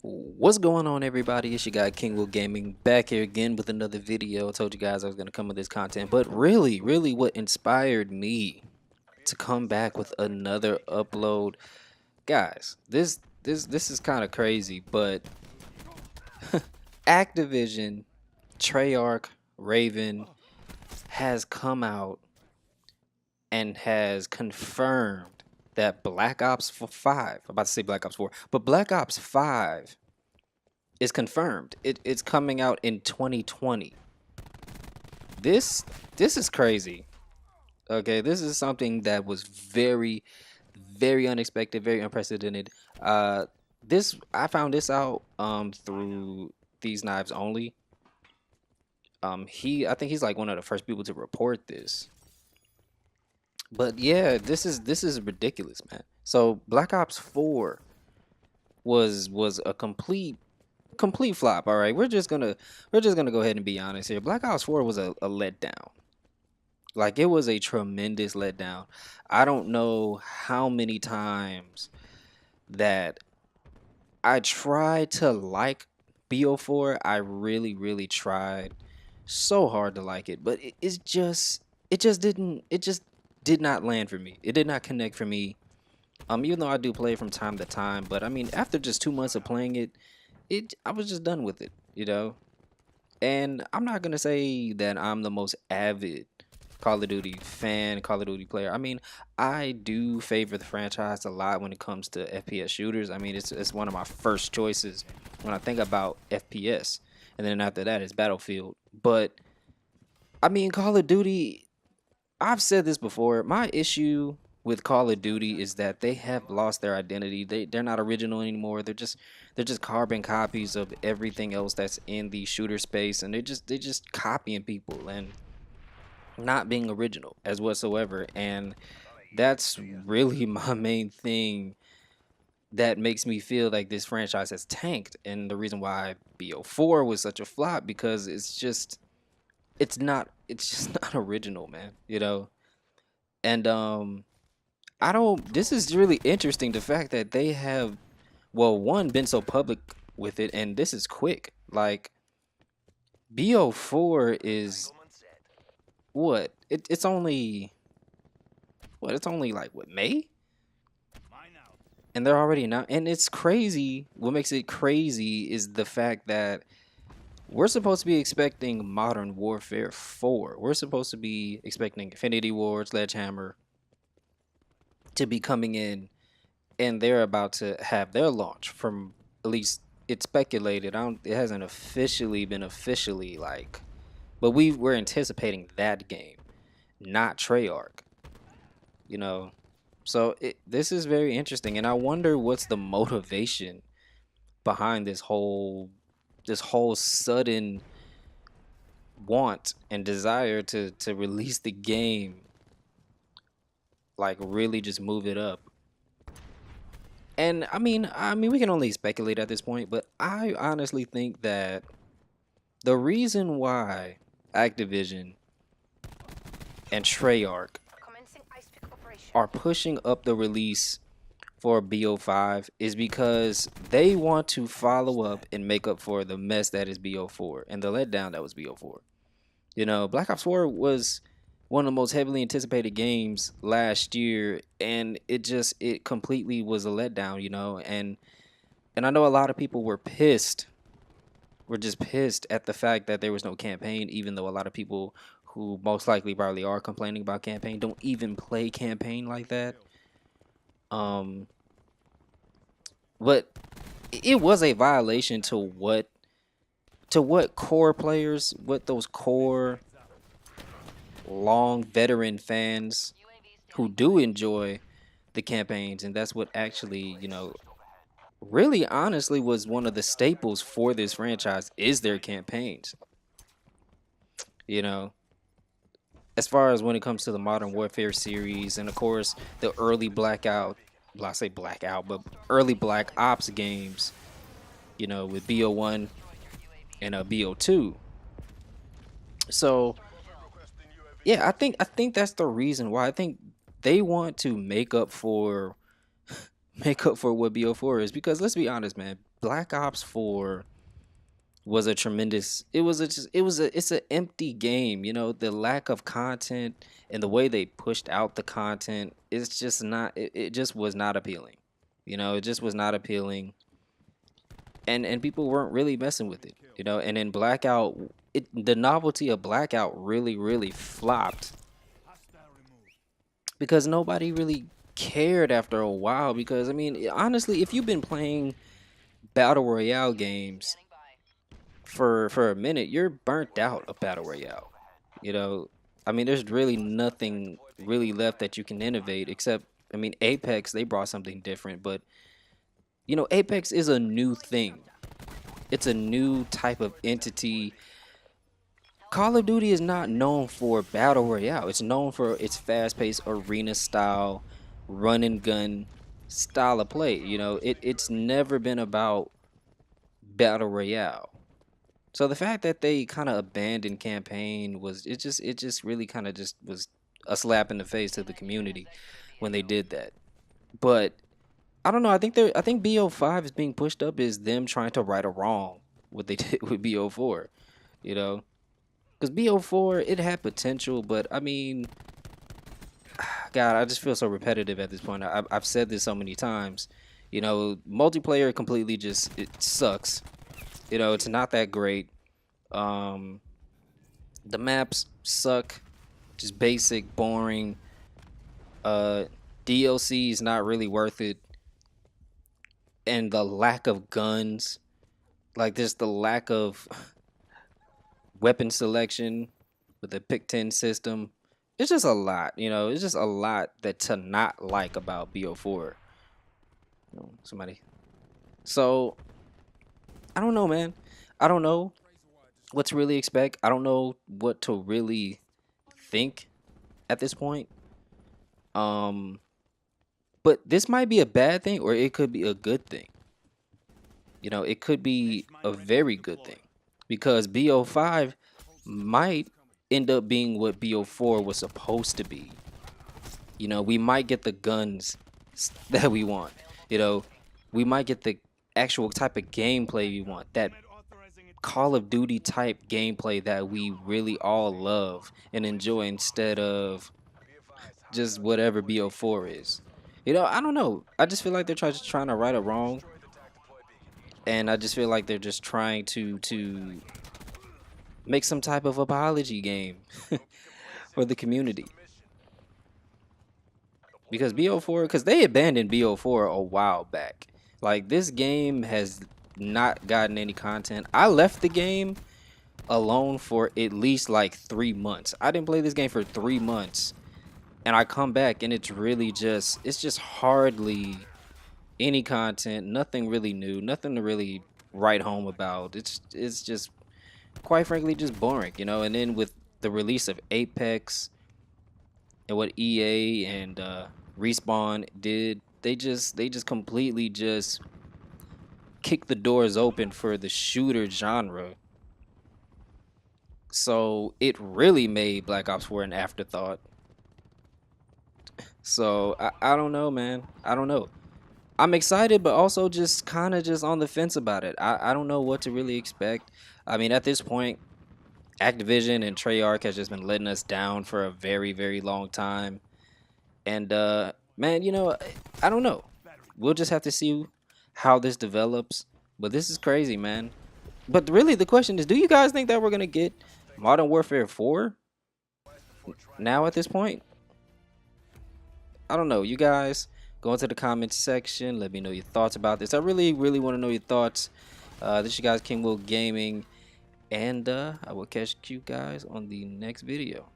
What's going on, everybody? It's your guy King Will Gaming back here again with another video. I told you guys I was gonna come with this content, but really, what inspired me to come back with another upload, guys? This is kind of crazy, but Activision, Treyarch, Raven has come out and has confirmed that Black Ops 5. I'm about to say Black Ops 4, but Black Ops 5 is confirmed. It's coming out in 2020. This this is crazy. Okay, this is something that was very unexpected, very unprecedented. Uh, this I found this out through These Knives Only. I think he's like one of the first people to report this. But yeah, this is ridiculous, man. So Black Ops 4 was a complete flop. All right, we're just gonna go ahead and be honest here. Black Ops 4 was a letdown. Like, it was a tremendous letdown. I don't know how many times that I tried to like BO4. I really tried so hard to like it, but it just did not land for me. It did not connect for me. Even though I do play it from time to time, but I mean, after just 2 months of playing it, I was just done with it. And I'm not gonna say that I'm the most avid Call of Duty fan, Call of Duty player. I mean, I do favor the franchise a lot when it comes to FPS shooters. I mean, it's one of my first choices when I think about FPS, and then after that it's Battlefield. But I mean, Call of Duty, I've said this before. My issue with Call of Duty is that they have lost their identity. They're not original anymore. They're just carbon copies of everything else that's in the shooter space, and they're just copying people and not being original as whatsoever. And that's really my main thing that makes me feel like this franchise has tanked, and the reason why BO4 was such a flop, because it's just not original, man. And I don't this is really interesting, the fact that they have, well, one, been so public with it, and this is quick. Like, BO4 is what? It's only like, what, May? And they're already now, and it's crazy. What makes it crazy is the fact that we're supposed to be expecting Modern Warfare 4. We're supposed to be expecting Infinity Ward, Sledgehammer to be coming in, and they're about to have their launch. From, at least it's speculated. It hasn't officially been officially, like, but we're anticipating that game, not Treyarch. You know, so this is very interesting, and I wonder what's the motivation behind this whole sudden want and desire to release the game, like, really just move it up. And I mean we can only speculate at this point, but I honestly think that the reason why Activision and Treyarch are pushing up the release for BO5 is because they want to follow up and make up for the mess that is BO4 and the letdown that was BO4. Black Ops 4 was one of the most heavily anticipated games last year, and it completely was a letdown. And I know a lot of people were pissed. Were just pissed at the fact that there was no campaign, even though a lot of people who most likely probably are complaining about campaign don't even play campaign like that. Um, but it was a violation to what core players, what those core long veteran fans who do enjoy the campaigns, and that's what actually, really honestly was one of the staples for this franchise, is their campaigns. You know, as far as when it comes to the Modern Warfare series, and of course the early Blackout, well, I say Blackout, but early Black Ops games, with BO1 and BO2. So yeah, I think that's the reason why. I think they want to make up for make up for what BO4 is. Because let's be honest, man, Black Ops 4 was a tremendous. It's an empty game. You know, the lack of content and the way they pushed out the content. It's just not. It just was not appealing. You know, it just was not appealing, and people weren't really messing with it. You know, and in Blackout, the novelty of Blackout really flopped because nobody really cared after a while. Because I mean, honestly, if you've been playing battle royale games for a minute, you're burnt out of battle royale. You know, I mean, there's really nothing really left that you can innovate except, I mean, Apex, they brought something different, but you know, Apex is a new thing. It's a new type of entity. Call of Duty is not known for battle royale. It's known for its fast-paced arena style, run and gun style of play. You know, it's never been about battle royale. So the fact that they kind of abandoned campaign was it just really kind of just was a slap in the face to the community when they did that. But I don't know. I think BO5 is being pushed up is them trying to right a wrong what they did with BO4. You know, because BO4 it had potential, but I mean, God, I just feel so repetitive at this point. I've said this so many times. You know, multiplayer completely just it sucks. You know, it's not that great. Um, the maps suck, just basic, boring. Uh, DLC is not really worth it, and the lack of guns, like there's the lack of weapon selection with the pick 10 system. It's just a lot, you know. It's just a lot that to not like about BO4. You know, somebody. So I don't know, man. I don't know what to really expect. I don't know what to really think at this point. Um, but this might be a bad thing or it could be a good thing. You know, it could be a very good thing because BO5 might end up being what BO4 was supposed to be. You know, we might get the guns that we want. You know, we might get the actual type of gameplay we want. That Call of Duty type gameplay that we really all love and enjoy instead of just whatever BO4 is. You know, I don't know. I just feel like they're trying to right a wrong, and I just feel like they're just trying to make some type of apology game for the community. Because BO4, because they abandoned BO4 a while back. Like this game has not gotten any content. I left the game alone for at least like 3 months. I didn't play this game for 3 months, and I come back and it's just hardly any content, nothing really new, nothing to really write home about. It's just quite frankly just boring, you know. And then with the release of Apex and what EA and Respawn did, they just completely just kicked the doors open for the shooter genre. So it really made Black Ops 4 an afterthought. So I don't know, man. I don't know. I'm excited, but also just kind of just on the fence about it. I don't know what to really expect. I mean, at this point, Activision and Treyarch has just been letting us down for a very long time. And man, you know, I don't know. We'll just have to see how this develops. But this is crazy, man. But really, the question is, do you guys think that we're gonna get Modern Warfare 4 now at this point? I don't know. You guys go into the comments section. Let me know your thoughts about this. I really want to know your thoughts. This is you guys, King Will Gaming, and I will catch you guys on the next video.